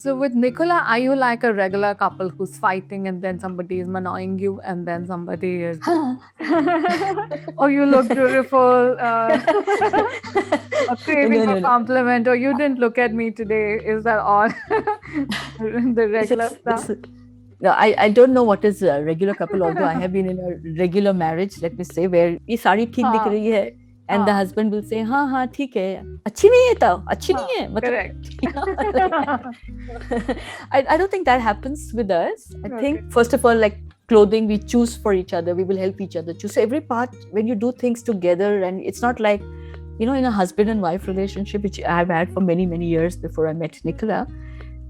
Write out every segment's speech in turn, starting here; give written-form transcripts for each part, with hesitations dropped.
So with Nicola, are you like a regular couple who's fighting and then somebody is annoying you and then somebody is, oh, you look beautiful, a craving No, for no, no. compliment, or you didn't look at me today? Is that all the This regular is stuff? this. No, I don't know what is a regular couple, although I have been in a regular marriage, let me say, where ये साड़ी ठीक दिख हाँ रही है, and the हाँ husband will say, हाँ हाँ ठीक है, अच्छी नहीं है तो, अच्छी हाँ नहीं है, मतलब, correct. you know, like, I don't think that happens with us. I Okay. think, first of all, like clothing, we choose for each other, we will help each other choose. So every part, when you do things together, and it's not like, in a husband and wife relationship, which I've had for many, many years before I met Nicola,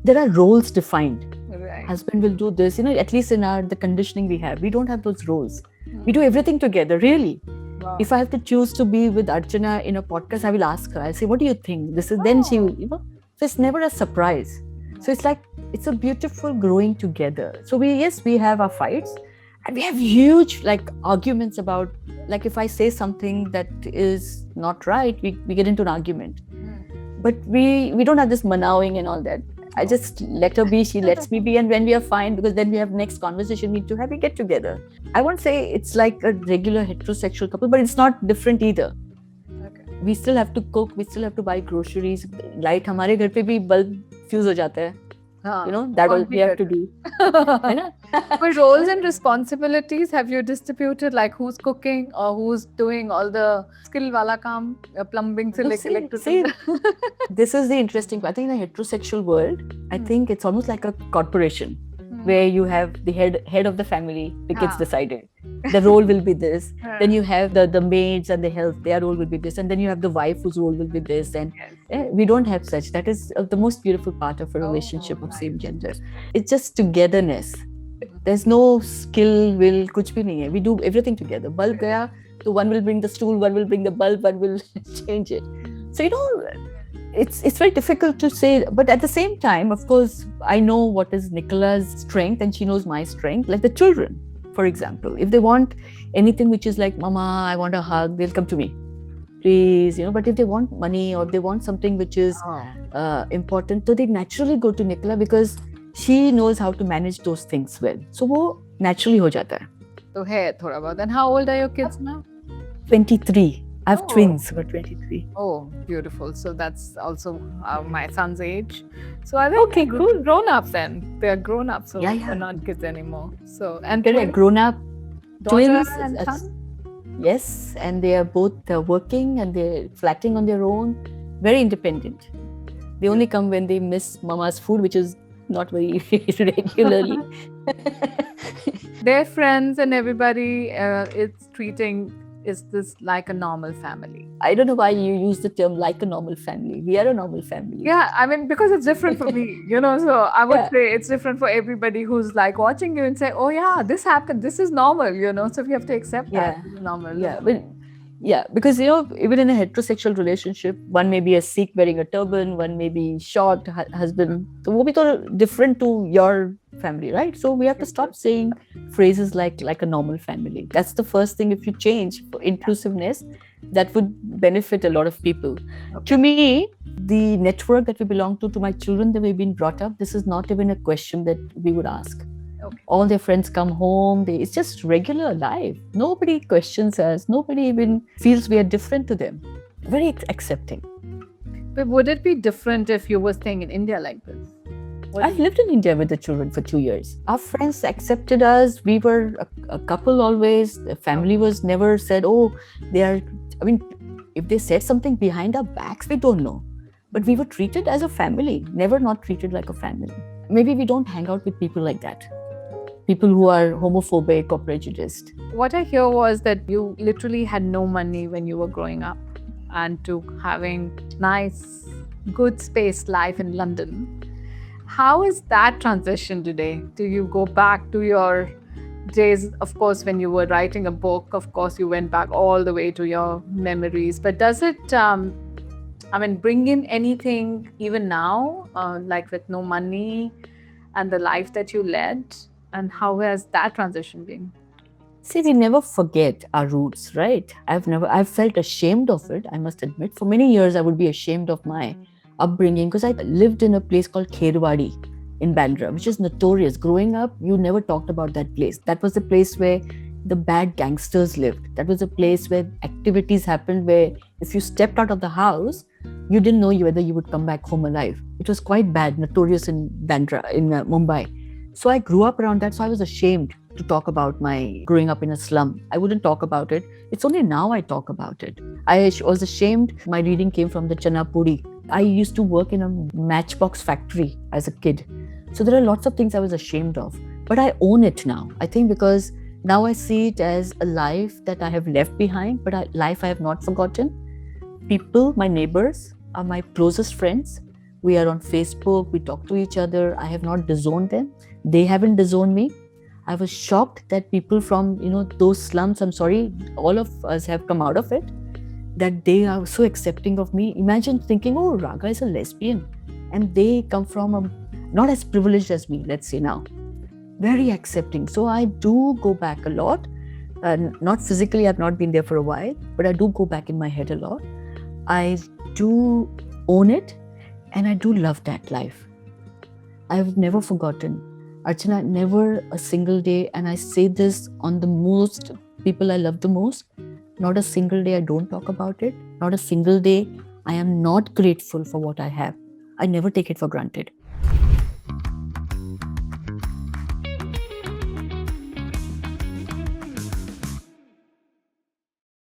there are roles defined. Right. Husband will do this, at least in the conditioning we don't have those roles. We do Hmm. everything together, really. Wow. If I have to choose to be with Archana in a podcast, I will ask her, I'll say, what do you think? This is, then she will, so it's never a surprise. So it's like, it's a beautiful growing together. So we have our fights, and we have huge like arguments about, like, if I say something that is not right, we get into an argument. But we don't have this manawing and all that. I just let her be, she lets me be, and when we are fine, because then we have next conversation we need to have, we get together. I won't say it's like a regular heterosexual couple, but it's not different either. Okay. We still have to cook, we still have to buy groceries. Light हमारे घर पे भी bulb fuse हो जाता है. That all we have to do. है ना? But roles and responsibilities, have you distributed, like who's cooking or who's doing all the skill wala kaam, plumbing se No, leke see, electrical? this is the interesting part. I think in the heterosexual world, I think it's almost like a corporation where you have the head of the family, the kids decided. The role will be this. Then you have the maids and the help, their role will be this. And then you have the wife whose role will be this. And we don't have such. That is the most beautiful part of a relationship of same gender. It's just togetherness. There's no skill, will, kuch bhi nahi hai. We do everything together. Bulb gaya, so one will bring the stool, one will bring the bulb, one will change it. So, it's very difficult to say, but at the same time, of course, I know what is Nicola's strength and she knows my strength. Like the children, for example, if they want anything which is like, Mama, I want a hug, they'll come to me, please, but if they want money or they want something which is important, so they naturally go to Nicola because she knows how to manage those things well. So वो naturally हो जाता है. So hai thoda bahut. And how old are your kids now? 23. I have twins who are 23. Oh, beautiful. So that's also my son's age. So I think okay, cool. Grown ups then. They're grown ups, so they're not kids anymore. So and Correct, grown up daughter twins. and son? Yes, and they are both working and they're flatting on their own, very independent. They only come when they miss mama's food, which is not very regularly. Their friends and everybody is treating is this like a normal family. I don't know why you use the term like a normal family. We are a normal family. Yeah, I mean, because it's different for me, so I would say it's different for everybody who's like watching you and say, oh yeah, this happened, this is normal, so we have to accept that it's normal. Yeah, because even in a heterosexual relationship, one may be a Sikh wearing a turban, one may be short husband. So वो भी तो different to your family, right? So we have to stop saying phrases like a normal family. That's the first thing. If you change for inclusiveness, that would benefit a lot of people. To me, the network that we belong to my children, that we've been brought up, this is not even a question that we would ask. Okay. All their friends come home. It's just regular life. Nobody questions us. Nobody even feels we are different to them. Very accepting. But would it be different if you were staying in India like this? I've lived in India with the children for 2 years. Our friends accepted us. We were a couple always. The family was never said, oh, they are... I mean, if they said something behind our backs, we don't know. But we were treated as a family, never not treated like a family. Maybe we don't hang out with people like that. People who are homophobic or prejudiced. What I hear was that you literally had no money when you were growing up, and to having nice, good space life in London. How is that transition today? Do you go back to your days, of course, when you were writing a book, of course, you went back all the way to your memories, but does it, bring in anything even now, like with no money and the life that you led? And how has that transition been? See, we never forget our roots, right? I've felt ashamed of it, I must admit. For many years, I would be ashamed of my upbringing, because I lived in a place called Kherwadi in Bandra, which is notorious. Growing up, you never talked about that place. That was the place where the bad gangsters lived. That was a place where activities happened where if you stepped out of the house, you didn't know whether you would come back home alive. It was quite bad, notorious in Bandra, in Mumbai. So I grew up around that, so I was ashamed to talk about my growing up in a slum. I wouldn't talk about it. It's only now I talk about it. I was ashamed. My reading came from the Chana Puri. I used to work in a matchbox factory as a kid. So there are lots of things I was ashamed of. But I own it now. I think because now I see it as a life that I have left behind, but a life I have not forgotten. People, my neighbors, are my closest friends. We are on Facebook, we talk to each other. I have not disowned them. They haven't disowned me. I was shocked that people from, those slums, I'm sorry, all of us have come out of it, that they are so accepting of me. Imagine thinking, oh, Raga is a lesbian. And they come from not as privileged as me, let's say now. Very accepting. So I do go back a lot. Not physically, I've not been there for a while, but I do go back in my head a lot. I do own it, and I do love that life. I've never forgotten. Archana, never a single day, and I say this on the most people I love the most, not a single day I don't talk about it. Not a single day I am not grateful for what I have. I never take it for granted.